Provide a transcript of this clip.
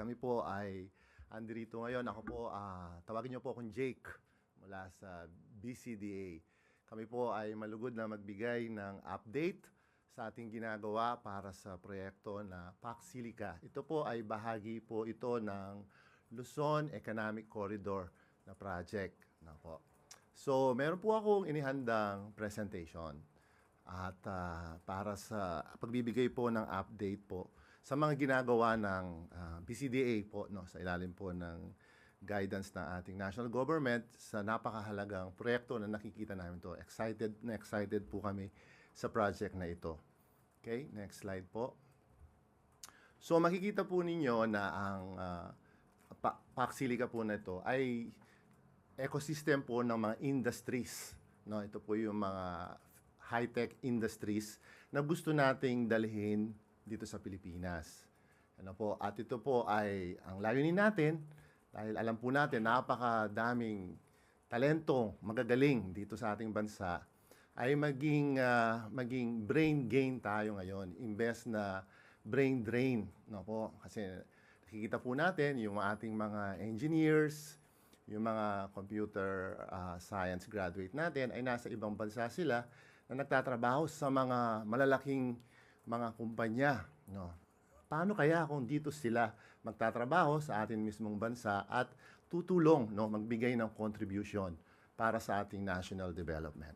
Kami po ay andirito ngayon. Ako po, tawagin niyo po akong Jake mula sa BCDA. Kami po ay malugod na magbigay ng update sa ating ginagawa para sa proyekto na PAC Silica. Ito po ay bahagi po ito ng Luzon Economic Corridor na project. Po. So, meron po akong inihandang presentation at para sa pagbibigay po ng update po sa mga ginagawa ng BCDA po sa ilalim po ng guidance ng ating national government sa napakahalagang proyekto na nakikita namin to. Excited po kami sa project na ito. Okay, next slide po. So makikita po ninyo na ang PAC Silica po na ito ay ecosystem po ng mga industries. No, ito po yung mga high-tech industries na gusto nating dalhin dito sa Pilipinas. Ano po? At ito po ay ang layunin natin dahil alam po natin napakadaming talento magagaling dito sa ating bansa ay maging brain gain tayo ngayon imbes na brain drain, no po? Kasi nakikita po natin yung ating mga engineers, yung mga computer science graduate natin ay nasa ibang bansa sila na nagtatrabaho sa mga malalaking mga kumpanya, no? Paano kaya kung dito sila magtatrabaho sa ating mismong bansa at tutulong, no, magbigay ng contribution para sa ating national development?